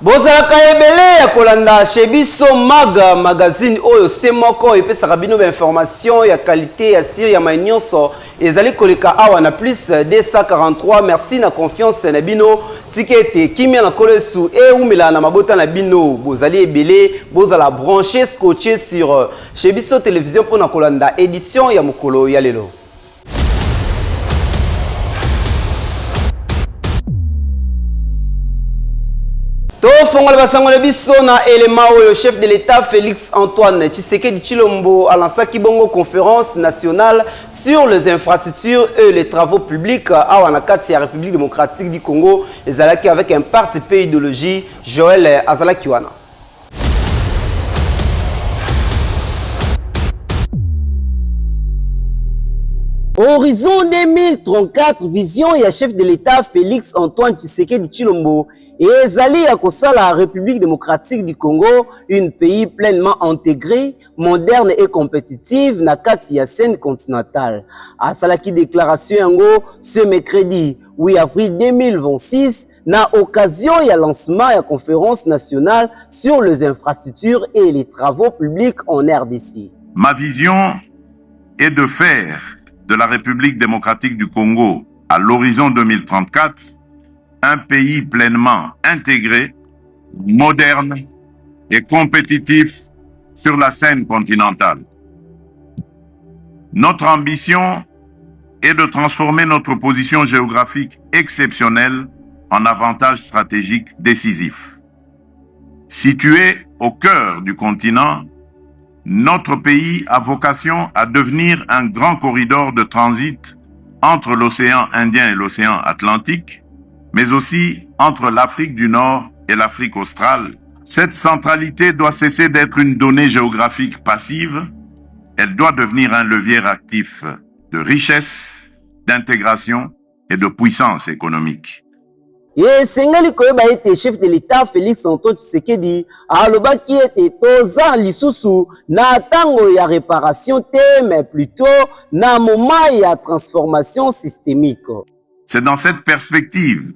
Bozalaka ebele ya kolanda chez biso Maga magazine oyo semoko epesaka bino ba information ya qualité ya sio ya mainyoso ezali koleka awa na plus 243. Merci na confiance na bino tikete kimia na kolesu e umela na mabota na bino bozali ebele bozala branché scotché sur chez biso télévision pour na kolanda édition ya mokolo ya lelo. Fongola basangole biso na élément oyo chef de l'État Félix Antoine Tshisekedi Tshilombo a lancé Kibongo conférence nationale sur les infrastructures et les travaux publics à Wanakati la République démocratique du Congo ezalaki avec un parti pays idéologie Joël Azalaki wana. Horizon 2034 vision ya chef de l'État Félix Antoine Tshisekedi Tshilombo et ezali à la République démocratique du Congo, un pays pleinement intégré, moderne et compétitif na kati ya scène continentale. A salaki déclaration yango ce mercredi 8 avril 2026 na occasion ya lancement ya conférence nationale sur les infrastructures et les travaux publics en RDC. Ma vision est de faire de la République démocratique du Congo à l'horizon 2034 un pays pleinement intégré, moderne et compétitif sur la scène continentale. Notre ambition est de transformer notre position géographique exceptionnelle en avantage stratégique décisif. Situé au cœur du continent, notre pays a vocation à devenir un grand corridor de transit entre l'océan Indien et l'océan Atlantique, mais aussi entre l'Afrique du Nord et l'Afrique australe. Cette centralité doit cesser d'être une donnée géographique passive, elle doit devenir un levier actif de richesse, d'intégration et de puissance économique. Et sengali koyeba ete chef de l'État Félix Antoine Tshisekedi alobaki ete toza lisusu na tango ya réparation te mais plutôt na moment ya transformation systémique. C'est dans cette perspective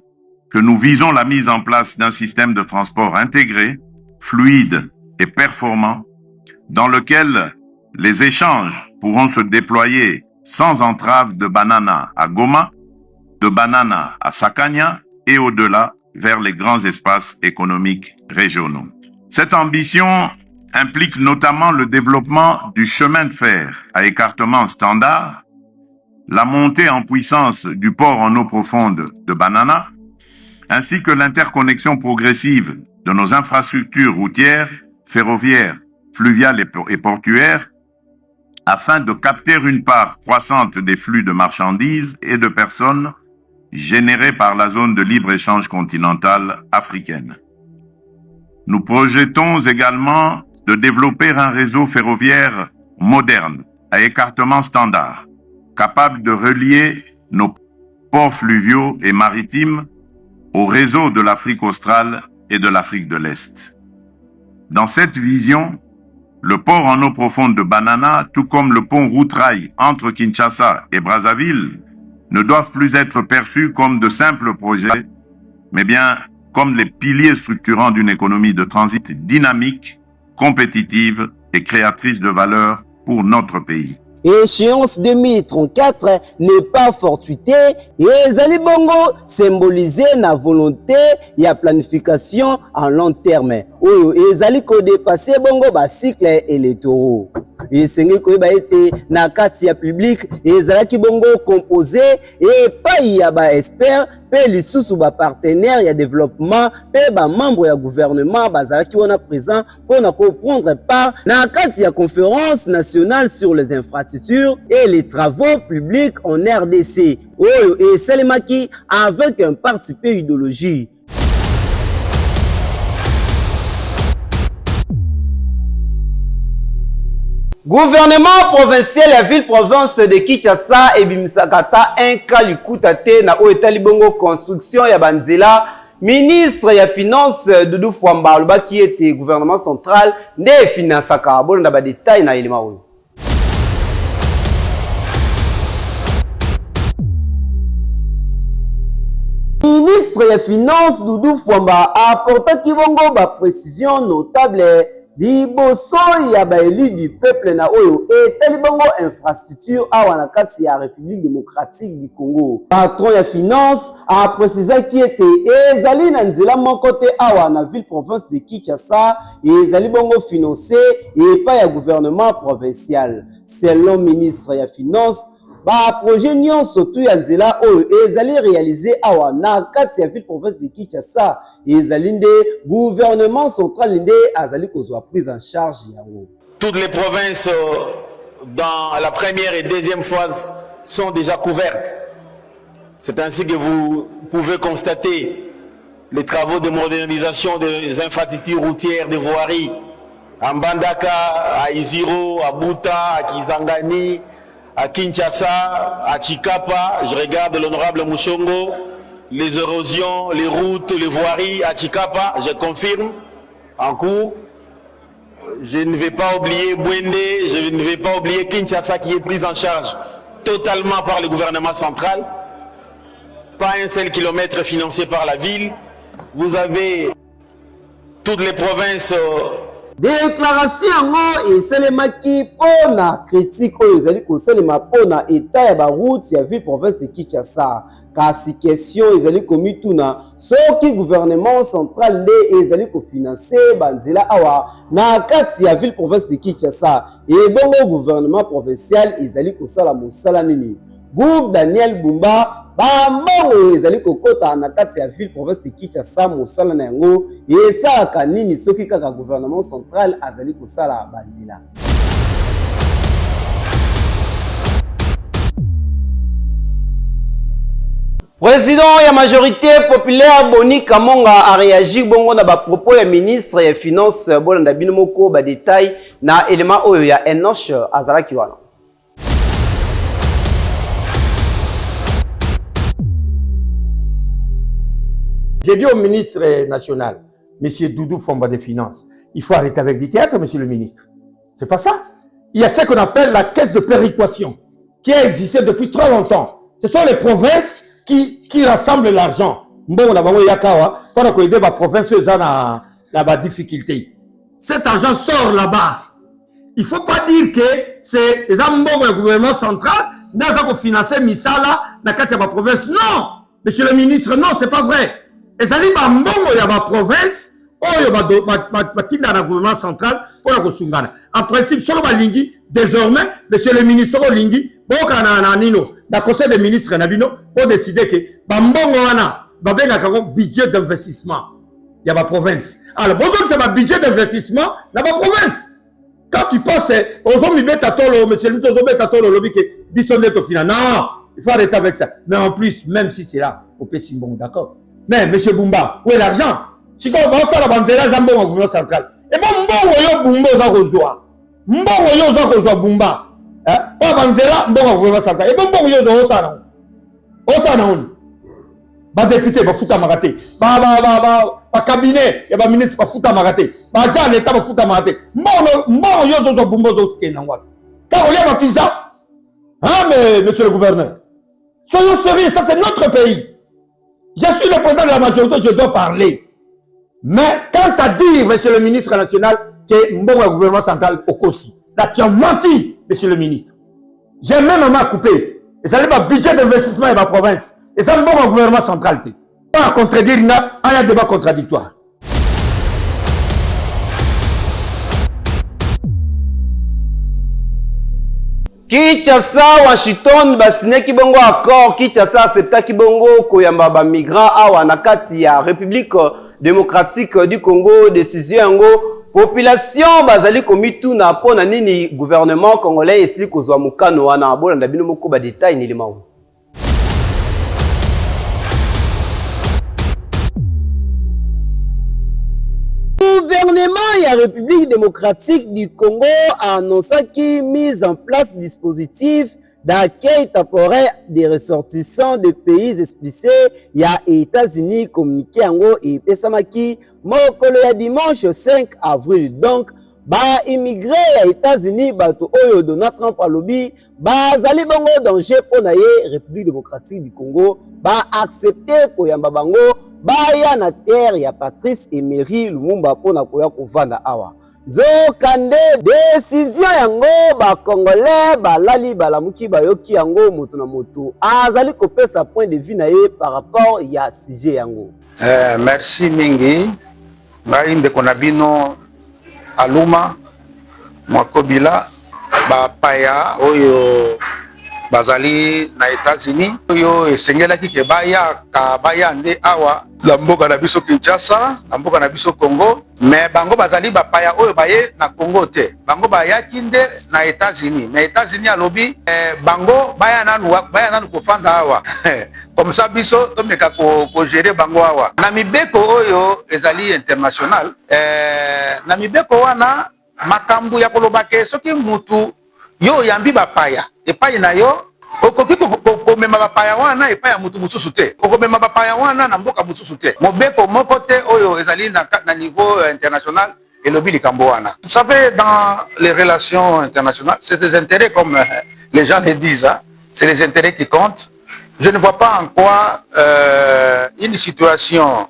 que nous visons la mise en place d'un système de transport intégré, fluide et performant, dans lequel les échanges pourront se déployer sans entrave de Banana à Goma, de Banana à Sakanya et au-delà vers les grands espaces économiques régionaux. Cette ambition implique notamment le développement du chemin de fer à écartement standard, la montée en puissance du port en eau profonde de Banana, ainsi que l'interconnexion progressive de nos infrastructures routières, ferroviaires, fluviales et portuaires, afin de capter une part croissante des flux de marchandises et de personnes générés par la zone de libre-échange continentale africaine. Nous projetons également de développer un réseau ferroviaire moderne, à écartement standard, capable de relier nos ports fluviaux et maritimes au réseau de l'Afrique australe et de l'Afrique de l'Est. Dans cette vision, le port en eau profonde de Banana, tout comme le pont route-rail entre Kinshasa et Brazzaville, ne doivent plus être perçus comme de simples projets, mais bien comme les piliers structurants d'une économie de transit dynamique, compétitive et créatrice de valeur pour notre pays. Échéance 2034 n'est pas fortuité et ezali bongo symbolisé na volonté ya planification en long terme oyo ezali ko dépasser bongo ba cycle électoraux. Esengi koyeba ete na kati ya public ezalaki bongo composé et pas ya ba expert pe lisusu ba partenaire ya développement pe ba membre ya gouvernement bazalaki wana présent pour na comprendre part na kati ya conférence nationale sur les infrastructures et les travaux publics en RDC oyo esalemaki avec un parti pe idéologie. Gouvernement provincial ya ville-province de Kinshasa ebimisakata inka likuta te na oyo etali bongo construction ya banzela. Ministre ya finance Doudou Fwamba alobaki ete gouvernement central nde finansaka bolanda ba détail na elema oyo. Ministre Ministre des Finances Doudou Fwamba a apporté kibongo ba précision notable liboso ya ba élu du peuple na oyo et talibongo infrastructure awa na kati ya République démocratique du Congo. Patron ya finance a précisé qui était ezali na nzela moko te awa na ville province de Kinshasa ezali bongo financé et pas ya gouvernement provincial. Selon ministre ya finance ba projet nyonso tu ya nzela oyo ezali réalisé awa na kati ya ville province de Kinshasa ezali nde gouvernement central nde azali kozwa prise en charge yango. Toutes les provinces dans la première et deuxième phase sont déjà couvertes. C'est ainsi que vous pouvez constater les travaux de modernisation des infrastructures routières, des voiries à Mbandaka, à Iziro, à Buta, à Kisangani, à Kinshasa, à Chikapa. Je regarde l'honorable Mouchongo, les érosions, les routes, les voiries à Chikapa, je confirme, en cours. Je ne vais pas oublier Bwende, je ne vais pas oublier Kinshasa qui est prise en charge totalement par le gouvernement central. Pas un seul kilomètre financé par la ville. Vous avez toutes les provinces. Déclaration yango esalemaki pona critique oyo ezali kosalema pona état ya ba route ya ville province de Kinshasa. Kasi question ezali komituna soki gouvernement central nde ezali kofinancer banzela awa na kati ya ville province de Kinshasa et bongo gouvernement provincial ezali kosala mosala nini. Gouv Daniel Bumba bambongo ezali kokota na kati ya ville province de Kinshasa mosala na yango esalaka nini soki kaka gouvernement central azali kosala banzela. Président ya majorité populaire Boni Kamonga a réagi bongo na ba propos ya ministre ya finance bolanda bino moko ba détail na élément oyo ya Enoch azalaki wana. J'ai dit au ministre national, M. Doudou Fwamba des Finances, il faut arrêter avec du théâtre, monsieur le ministre. C'est pas ça. Il y a ce qu'on appelle la caisse de péréquation, qui a existé depuis trop longtemps. Ce sont les provinces qui rassemblent l'argent. Bon, la bango yakawa, pendant qu'on aide la province, na ba difficulté. Cet argent sort là-bas. Il faut pas dire que c'est les ambons du gouvernement central, n'a pas financé Misala, na kati ma province. Non! Monsieur le ministre, non, c'est pas vrai. Les alliés mbongo ya ba province, oyo ba tinda na gouvernement central pour la kosungana. En principe, solo ba lingi, désormais, monsieur le ministre lingi, boka na nino, na conseil des ministres na bino, pour décider que ba mbongo wana, ba benga kako budget d'investissement ya ba province. Alors, bonjour, c'est ma budget d'investissement na ba province. Quand tu passes, aujourd'hui, monsieur le ministre, lobby que bisonne to fina. Non, il faut arrêter avec ça. Mais en plus, même si c'est là, au Pessimon, d'accord. Mais, monsieur Bumba, où est l'argent? Si on va faire la banzela, Zambo, au gouvernement central. Et bon, Mbongo, Bumba, Zarozoa. Mbongo, Zarozoa, Bumba. Pas banzela, Mbongo, au gouvernement central. Et bon, Mbongo, Zarozoa. Osana, ba député, ba fouta marate. Ba cabinet, et ba ministre, ba fouta marate. Ba agent l'État, ba fouta marate. Mbongo, Zarozoa, Bumba, Zarozoa. Car on y a ma pizza. Hein, mais, monsieur le gouverneur. Soyons sérieux, ça c'est notre pays. Je suis le président de la majorité, je dois parler. Mais quand tu as dit, monsieur le ministre national, que Mbongo le gouvernement central au Kossi, là tu as menti, monsieur le ministre. J'ai même à couper. Et ça n'est pas budget d'investissement de ma province. Et ça Mbongo le gouvernement central. Pas à contredire, il y a un débat contradictoire. Kinshasa, Washington, basineki bongo accord, Kinshasa acceptaki bongo koyamba ba migrants awa na kati ya République démocratique du Congo, décision yango population bazali komitu na pona nini gouvernement congolais esi kozwa mukano wana bolanda bino moko ba détail ni limao. Le gouvernement de la République démocratique du Congo a annoncé qu'il mise en place dispositif d'accueil temporaire des ressortissants de pays explicés. Il y a États-Unis communiqué en gros et Pesamaki, Mokolo ya dimanche 5 avril. Donc, immigré ya États-Unis bato oyo Donald Trump alobi bazali bango danger pona ye République démocratique du Congo accepter koyamba bango baya na terre ya Patrice Emery Lumumba pona koya kovanda awa. Nzokande décision yango ba Congolais balali balamuki bayoki yango moto na moto azali kopesa point de vue na ye par rapport ya sujet yango. Merci mingi ngai ndeko na bino Aluma Mwakobila bapaya oyo bazali na États-Unis oyo esengelaki ke baya nde awa la mboka na biso Kinshasa na mboka na biso Congo, mais bango bazali bapaya oyo baye na Congo te, bango bayaki nde na États-Unis, mais États-Unis alobi bango baya nanu kofanda awa comme ça biso tomeka ko gérer bango awa na mibeko oyo ezali international. Na mibeko wana makambu ya kolobake soki mutu yo yambi bapaya epai na yo okoki komema bapaya wana epai ya mutu mususu te, okomema bapaya wana na mboka mususu te, mobeko moko te oyo ezali na niveau international elobi likambo wana. Vous savez, dans les relations internationales, c'est des intérêts comme les gens le disent, hein? C'est les intérêts qui comptent. Je ne vois pas en quoi une situation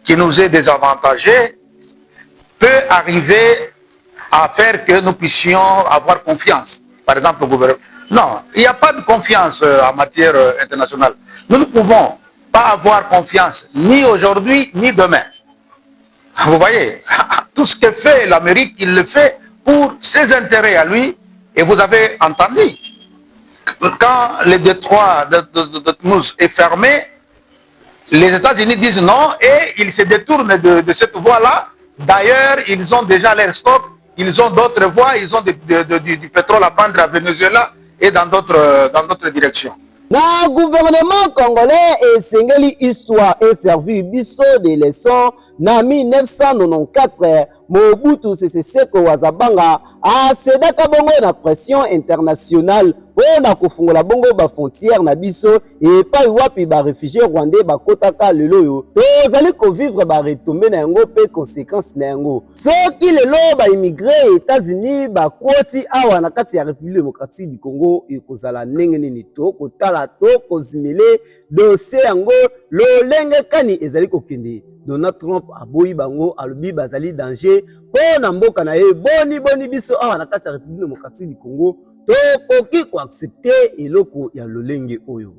qui nous est désavantagée peut arriver à faire que nous puissions avoir confiance, par exemple, au gouvernement. Non, il n'y a pas de confiance en matière internationale. Nous ne pouvons pas avoir confiance ni aujourd'hui ni demain. Vous voyez, tout ce que fait l'Amérique, il le fait pour ses intérêts à lui. Et vous avez entendu, quand le détroit de Tmuz est fermé, les États-Unis disent non et ils se détournent de cette voie-là. D'ailleurs, ils ont déjà leur stock. Ils ont d'autres voies, ils ont du pétrole à prendre à Venezuela et dans d'autres directions. Le gouvernement congolais et Sengeli Histoire et servi biso de leçons na 1994 Mobutu Sese Seko Wazabanga asedaka bongo na pression internationale pona kofungola bongo ba frontière na biso et pa wapi ba réfugiés rwandais bakotaka lelo yo tozali ko vivre ba retomber na yango pe conséquences na yango soki lelo ba immigré États-Unis ba kwoti awa na kati ya République démocratique du Congo ekozala ndenge nini to kotala to kozimele dossier yango lolenge kani ezali kokende. Donald Trump aboyi bango alobi bazali danger pona mboka na ye boni biso awa na kati ya République démocratique du Congo tokoki ko accepter eloko ya lolenge oyo.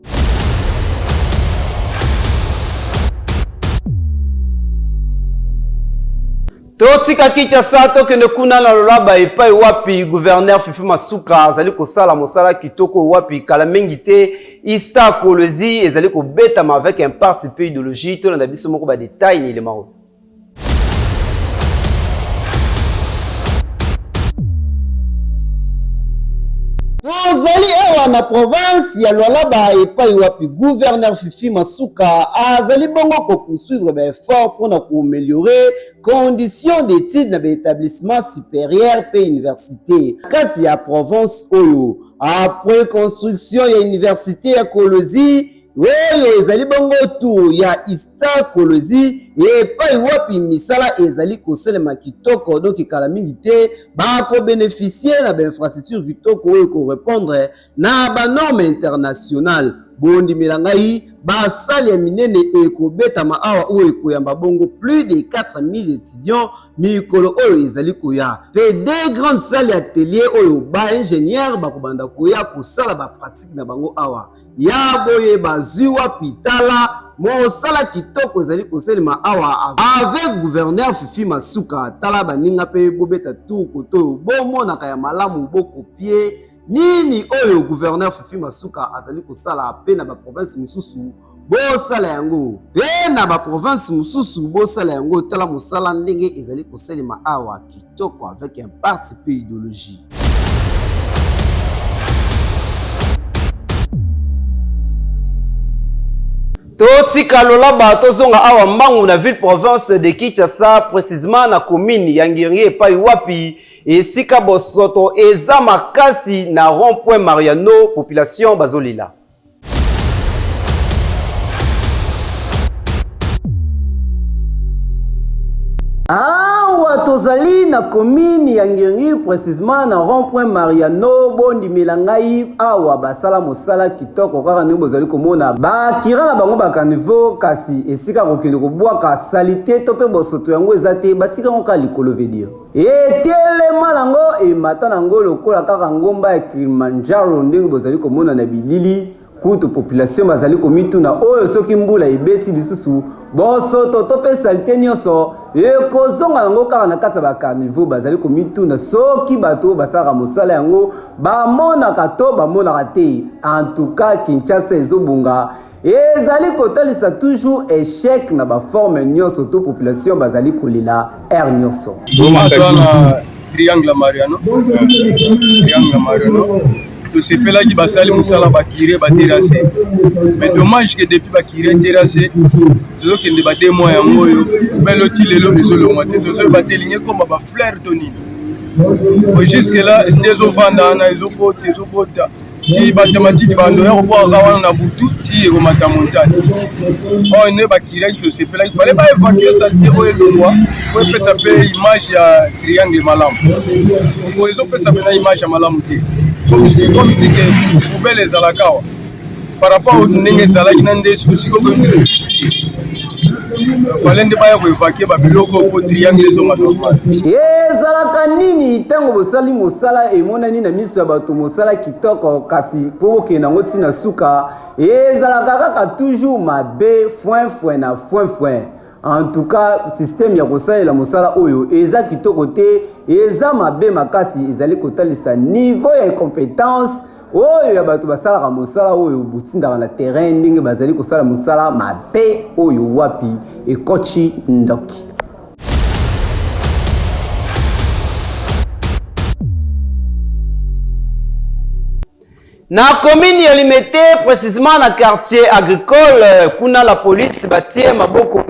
Totika Kinshasa tokende kuna na lolaba epai wapi gouverneur Fifi Masuka azali kosala mosala kitoko wapi kala mingi te ista kolezi ezali kobetama avec un parti peu idéologie to na biso moko ba détail ni le maro. Tozali ewa na province ya Lualaba epai wapi gouverneur Fifi Masuka azali bongo ko poursuivre ba effort pour na améliorer conditions d'études na établissement supérieur pe université kati ya province oyo après construction ya université ya Kolozi oyo ezali bongo tu ya Ista Kolozi epai wapi misala ezali koselema kitoko donc kala mingi te bako bénéficier na ba infrastructure kitoko oyo ko répondre na ba normes internationales bondi milangai ba salle ya minene ekobeta ma awa oyo ekoyamba bongo plus de 4000 étudiants mikolo oyo ezali koya pe des grandes salles atelier oyo ba ingénieur bakobanda koya kosala ba pratique na bango awa ya boye bazuwa pitala mosala kitoko ezali koselema awa avec gouverneur Fifi Masuka tala baninga pe bobeta tour koto bomonaka ya malamu bokopie nini oyo gouverneur Fifi Masuka azali kosala pe na ba province mususu bosala yango pe na ba province mususu bosala yango tala mosala ndenge ezali koselema awa kitoko avec un parti peu idéologie. Totika lolaba tozonga awa mbangu na ville province de Kinshasa précisément na commune ya Ngiri epai wapi esika bosoto eza makasi na rond-point Mariano population bazolila. Awa tozali na commune ya Ngiringi précisément na rond-point Mariano bondi milangai awa basala mosala kitoko kaka ndenge bozali komona bakira na bango bakaniveau kasi esika kokende kobwaka salite to pe bosoto yango ezate batika ngo ka likolo vedio etelema nango emata nango lokola kaka ngomba ya Kilimanjaro ndenge bozali komona na bilili kutu population bazali komituna oyo soki mbula ebeti lisusu bosoto to pe salite nyonso ekozonga nango kaka na kati ya bacarnivore bazali komituna soki bato basala mosala yango bamonaka to bamonaka te. En tout cas Kinshasa ezobunga ezali kotalisa toujours échec na baforme nyonso to population bazali kolela air nyonso. Triangle Mariano tout se fait là qui basali musala bakire ba terrasser mais dommage que depuis bakire terrasser tout ce qui ne ba 2 mois ya ngoyo belo tilelo ezolo moté tout ce ba teligné comme ba fleur tonine jusque là des ovanda na ezobota ti mathématique ba ndo ya ko kawana na butu ti ko mata montagne on ne bakire tout se fait là il fallait pas évacuer saleté au longwa pour faire ça image ya triangle malam pour les autres ça fait image ya malam ti comme si que poubelle ezalaka par rapport au ndenge ezalaki na nde siko ko fallait nde baya ko évacuer ba biloko ko triangle ezoma normal ezalaka nini tango bosali mosala emonani na miso ya bato mosala kitoko kasi po okenda ngo tina suka ezalaka kaka toujours mabe foin na foin. En tout cas système ya kosalela mosala oyo eza kitoko te eza mabe makasi ezali kotalisa niveau ya compétence oyo ya bato basalaka mosala oyo butindaka na terrain ndenge bazali kosala mosala mabe oyo wapi ekochi ndoki. Na commune ya Limete précisément na quartier agricole kuna la police batie maboko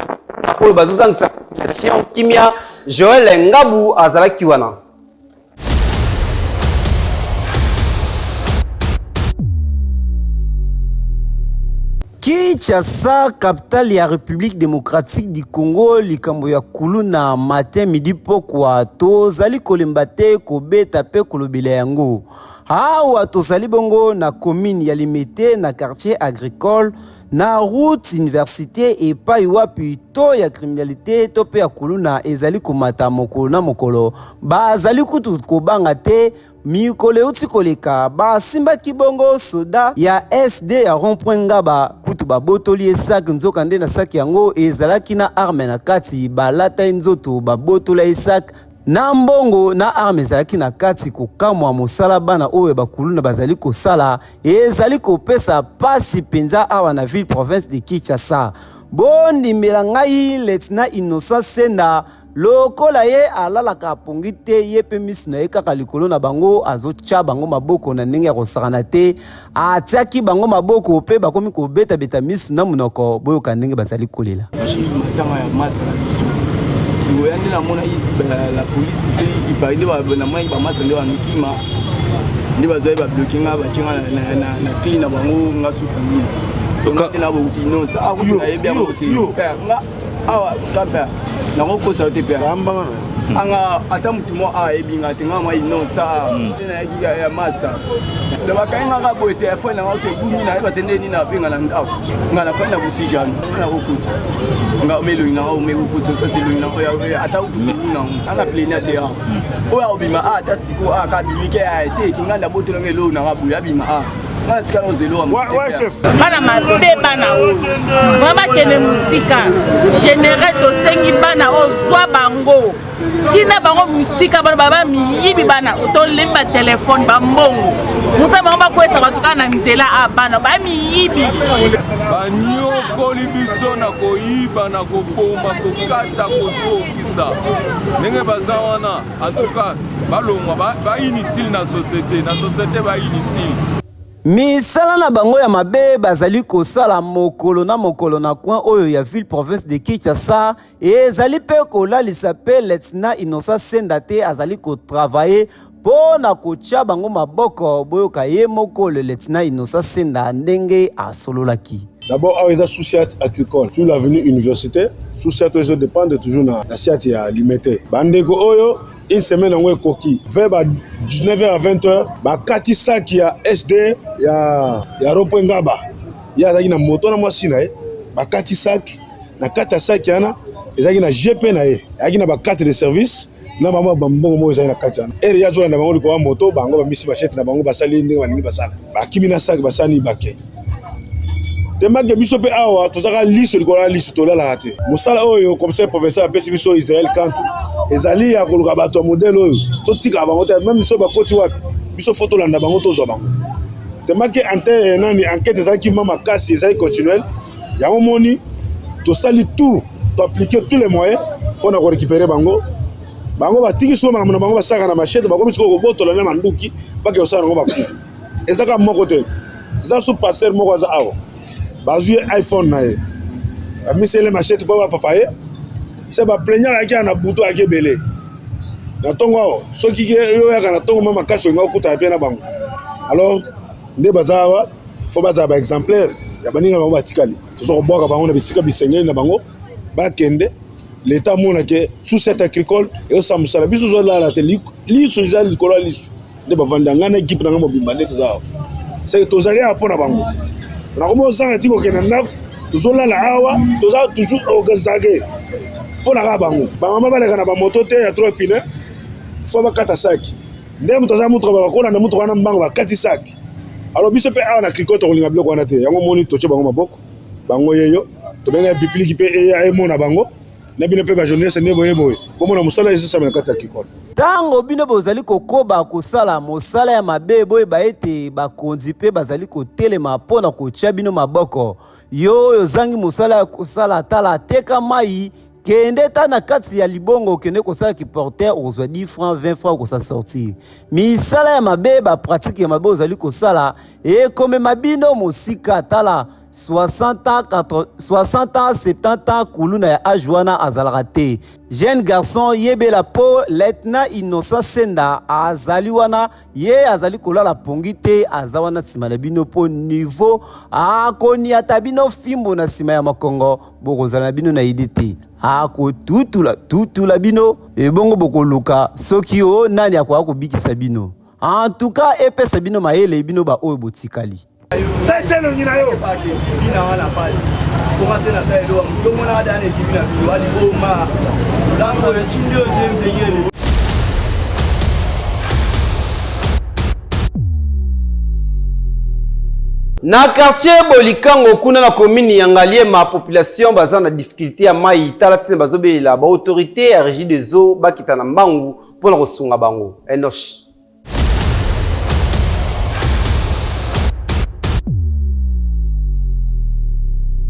oyo bazozangisa population kimia. Joel Ngabu azalaki wana. Kinshasa, capitale ya République démocratique du Congo, likambo ya kuluna matin midi pokwa tozali kolemba te kobeta pe kolobela yango. Awa tozali bongo na commune ya Limete na quartier agricole na route université epai wapi to ya criminalité to pe ya kuluna ezali komata mokolo na mokolo bazali kutu kobanga te mikolo euti koleka basimbaki bongo soda ya SD ya rond-point Ngaba kutu babotoli esaki nzoka nde na saki yango ezalaki na arme na kati balata nzoto babotola esaki na mbongo na arme ezalaki na kati kokamwa mosala bana oyo bakuluna bazali kosala ezali kopesa pasi penza awa na ville province de Kinshasa. Bondimela ngai Lieutenant Innocent Senda lokola ye alalaka pongi te ye pe misu na ye kaka likolo na bango azotya bango maboko na ndenge ya kosakana te atiaki bango maboko pe bakomi kobeta misu na munoko boyoka ndenge bazali kolela. Oyandi na mona la police il parlait na moi ba masande wa nikima ndi bazoi ba blockinga ba chinga na clean na bango nga sukuni donc na bo utino sa aku na ebia mo ti nga awa kapa na ko sa te pe anga ata mutumo a ebinga tenga mai no sa na ya masa le bakainga ka bo telefone na auto bumi na ba tende ni na pinga na ndao nga na fanya kusijana na ukusa nga melo ina o me ukusa so se luina o ya ata ukuna anga plenia te ha o ya obima ata siko aka bimike a ete kinga botolo ngelo na gabu ya bima a bana mabe bana oyo mama kene musika général tosengi bana ozwa bango tina bango musika bana baba miyibi bana otolemba telefone bambongo musa bango bakwesa batuka na nzela a bana ba miyibi banyokoli biso na koyiba na kopoma kokata kosokisa ndenge baza wana antuka balongwa bainutile na société bainutile. Misala na bango ya mabe bazali kosala mokolo na coin oyo ya ville province de Kinshasa ezali pe kolalisa pe Lieutenant Innocent Senda te azali ko travailler po na kotia bango maboko boyoka ye moko le Lieutenant Innocent Senda ndenge asololaki. D'abord, awa eza sous-siat agricole sur l'avenue universitaire. Sous-siat oyo dépendre toujours na siat ya limité. Bandeko oyo une semaine en coquille. Vers 19h à 20h, bakati sac ya SD ya Ropo Ngaba. Ya zaki na moto na mwasina bakati sac na kata sac yana ezaki na GP na ye. Yaki na bakati de service na mama bambongo mo ezaki na kati yana. Ere ya zola na bango ko moto bango ba misi machette na bango basali ndenge balingi basala. Bakimi na sac basani bakei. Temake biso pe awa tozaka liso likola liso tolala te. Musala oyo commissaire provincial apesi biso Israël Kantu. Ezali ya koluka bato modèle oyo totika bango te même biso bakoti wapi biso photo landa bango tozwa bango. Temake ante nani enquête ezalaki mama kasi ezali continuelle. Yango moni tosali tout to appliquer tous les moyens pour na récupérer bango. Bango batiki so makambo na bango basaka na machette bango bitiko ko botola na manduki bake osala ngo baku. Ezaka moko te. Eza so passer moko za awa. Bazui iPhone na ye. Amisele machette po ba papaye. C'est ba plaignant aki na buto aki belé. Na tongo soki ke yo ya kana tongo mama kaso nga okuta pe na bango. Alors nde bazawa faut baza ba exemplaire ya bani na bango batikali. Tozo boka bango na bisika bisengeli na bango ba kende l'état mona ke sous cette agricole et ça musala biso zo la teli li soja likolo lisu. Nde ba vanda ngana équipe na ngamo bimba nde tozawa. C'est tozali apona bango. Na komo zanga tiko kenanda tozolala awa toza toujours organiser pour la bango bamama baleka na bamoto te ya 3 pine fo bakata saki ndenge toza mutu bakola na mutu wana mbango bakati saki alors biso pe awa na kriko to kolinga biloko wana te yango moni toche bango maboko bango yeyo tobenga bipliki pe e mona bango na bino pe ba jeunesse ne boye boye bomona musala yesu sa kata kriko tango bino bozali kokoba kosala mosala ya mabe boye baete bakonzi pe bazali kotelema mpona kotia bino maboko yo zangi mosala ya kosala tala teka mai kende ta na kati ya libongo kende kosala ki porter ozwa 10 francs 20 francs kosa sortir misala ya mabe ba pratique ya mabe ozali kosala e comme mabino mosika tala 60 ans 70 ans kuluna ya ajwana azalate jeune garçon yebela po lieutenant Innocent Senda azali wana ye azali kolala pongite azawana sima na bino po niveau akoni atabino fimbo na sima ya makongo bokozala bino na idite ako tutula bino ebongo bokoluka soki o nani akwa kobikisa bino en tout cas epesa bino mayele bino ba oyo botikali. Tachelo nyina yo bina wana pale kwa tena taelo mdomo na dane kibina wali boma lango ya chindio ndengele na quartier Bolikango kuna na commune ya Ngaliema population baza na difficulté ya mai tala tine bazobela ba autorité ya régie des eaux bakita na mbangu pona kosunga bango enosh.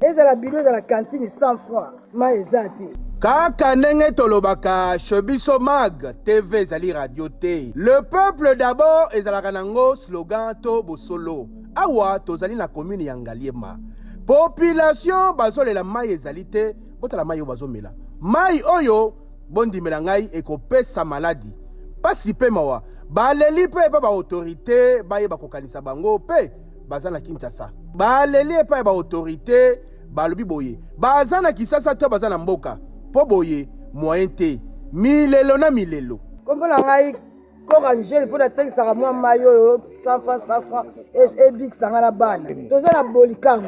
Ezala bilo za la cantine 100 francs ma ezati kaka ndenge tolobaka Shobiso Mag TV ezali radio te le peuple d'abord ezalaka nango slogan to bosolo awa tozali na commune ya Ngaliema population bazolela mai ezali te botala mai oyo bazomela mai oyo bondimela ngai ekopesa maladi pasi pe mawa baleli pe ba autorité baye bakokanisa bango pe baza na Kinshasa baleli epai ba autorité balobi boye baza na Kisasa to baza na mboka po boye moyen te milelo na milelo kombola ngai ko Angel pour la tekisaka mwa mayo 100 francs et big sanga na bana toza na Bolikango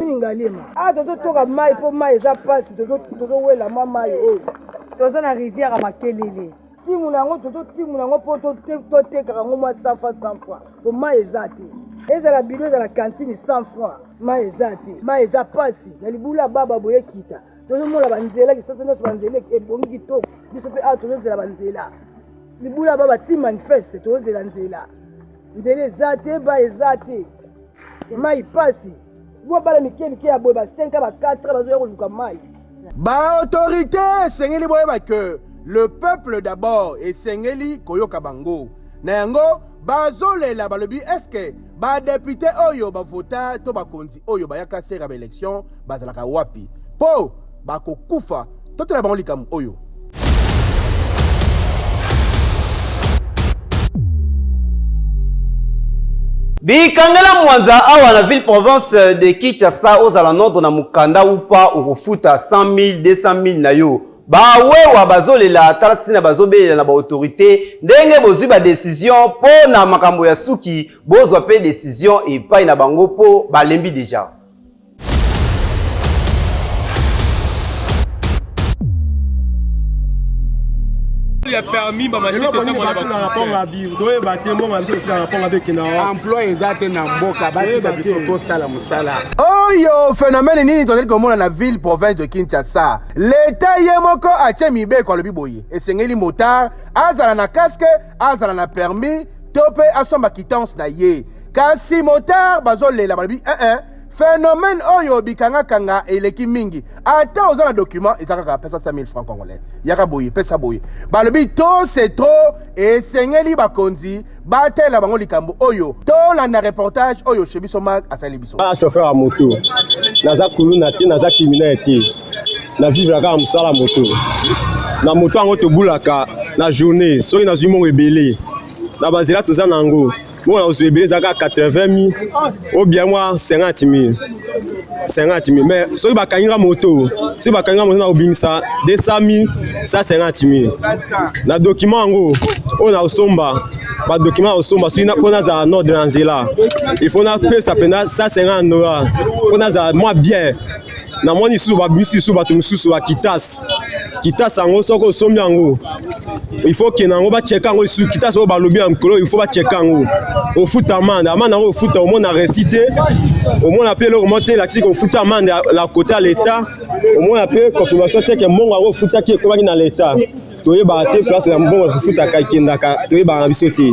mini Ngaliema tozo toka mai po mai eza pasi tozo wela mwa mayo oyo toza na rivière Makelele timu nango timu nango po totekaka ngo mwa 100 francs po mai eza te ezala bilo za la cantine 100 francs mai eza te mai eza pasi na libula baba boye kita tozomona banzela kisasa nyonso banzela ebongi kitoko biso mpe awa tozozela banzela libula baba ti manifeste tozozela nzela eza te ba eza te mai pasi bwa bala mike ya boye ba 5 ba 4 bazoya koluka mai ba autorité esengeli boyeba ke le peuple d'abord esengeli koyoka bango na yango bazolela balobi eske ba député oyo bavota to bakonzi oyo bayaka sera ba élection bazalaka wapi po bakokufa totela bango likambo oyo Bikangela Mwanza awa na ville province de Kinshasa ozala nord na mukanda upa urufuta 100 000 200 000 na yo. Bawewa bazolela talatina bazobelela na ba autorité ndenge bozwi ba décision po na makambo ya suki bozwa pe décision epai na bango po balembi déjà. Il y a permis ba machine to na rapport à vivre doye ba témoin ma machine na rapport avec na emploi exacte na mboka bati ba biso to sala musala. Oyo phénomène nini tondeli komona na ville province de Kinshasa. L'état yemoko ache mibe kwa lobi boye. Esengeli motard azala na casque, azala na permis, tope asomba quittance na ye. Kasi motard bazolela balobi phénomène oyo bikanga kanga eleki mingi ata oza na document ezaka pesa 100 000 francs congolais yaka boye pesa boye balobi to c'est trop esengeli bakonzi batela bango likambo oyo to landa reportage oyo chez biso mag asali biso chauffeur à moto naza kuluna te naza criminel te na vivre kaka musala moto na moto ango tobulaka na journée soki nazwi mongo ebele na bazela toza nango bon, on se belé 80 000 ou bien moi 50 000. 50 000. Mais si vous avez une moto, si vous avez une moto, vous avez 200 000, ça 50 000. Le document en gros, on a au somba. Le document au somba, si on a un ordre de l'Angela, il faut que ça prenne ça 50 $. On a moi bien. Na moni sous ba bisi sous ba tumusu sous ba kitas ango soko somi ango il faut que nango ba checker ango sous kitas ba lobby en kolo il faut ba checker ango au foot amande au foot au monde a récité au monde appelé remonter la tique au foot amande la côté à l'état au monde appelé confirmation que mongo au foot qui est dans l'état toye ba te place ya mbongo kufuta kaikendaka toye ba na biso te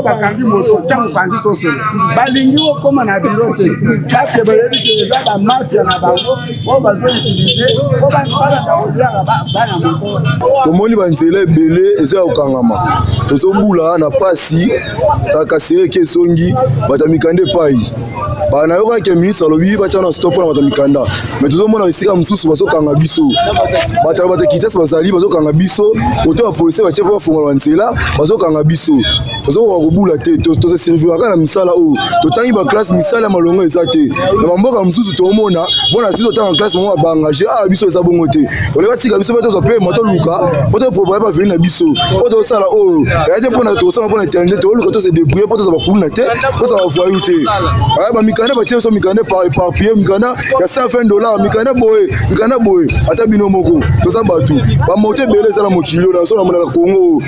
bakangi moto tango panzi to solo balingi okoma na biro te parce que bayebi ke eza ba mafia na bango o bazo utiliser o ba para ka odia ba na moto tomoni banzela ebele eza okangama tozobula na pasi kaka sere ke songi batamikande pai bana yoka ke ministre lobi bacha na stop na batamikanda mais tozomona esika mususu bazokanga biso batakitasa bazali bazokanga biso koto ba police ba chefa bafunga banzela bazokanga biso bazoko kobula te to se servir aka na misala o to tangi ba classe misala malongo eza te na mamboka mususu tomona bona siso tanga classe mama ba engager biso eza bongo te oleka tika biso ba to pe moto luka poto proposer ba venir na biso poto sala o ya te pona to sala pona internet to luka to se débrouiller poto za ba kuluna te poto za ba voyou te ba mikanda ba cheso mikanda par pied mikanda ya $120 mikanda boy ata bino moko to sa batu ba moto belé sala kilo dans son Congo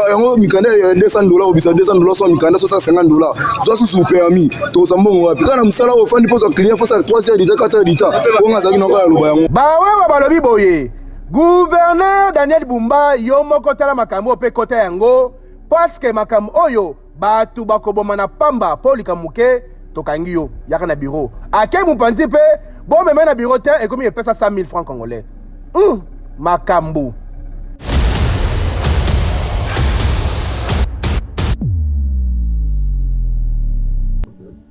yango mikanda ya $200 obisa $200 so mikanda so $50 so sous permis to sambongo wapi kana msala ofandi posa client fosa 3 heures de 4 heures de temps onga zaki na ko loba yango ba wewe balobi boye gouverneur Daniel Bumba yo moko tala makambo pe kota yango parce que makambo oyo batu bakoboma na pamba polika muke tokangi yo yaka na bureau ake mupanzi pe bon même na bureau te et comme il pesa 100 000 francs congolais makambo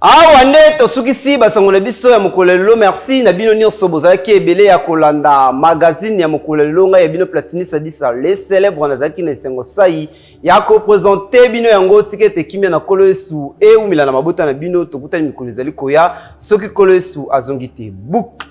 awa nde tosukisi basangola biso ya mokolelo merci na bino nyonso bozalaki ebele ya kolanda magazine ya mokolelo ngai ya bino Platini Sadisa les célèbres nazaki na esengo sai ya kopresente bino yango tikete kimia na kolo Yesu eumila na mabota na bino tokutani mikolo ezali koya soki kolo Yesu azongi te boucle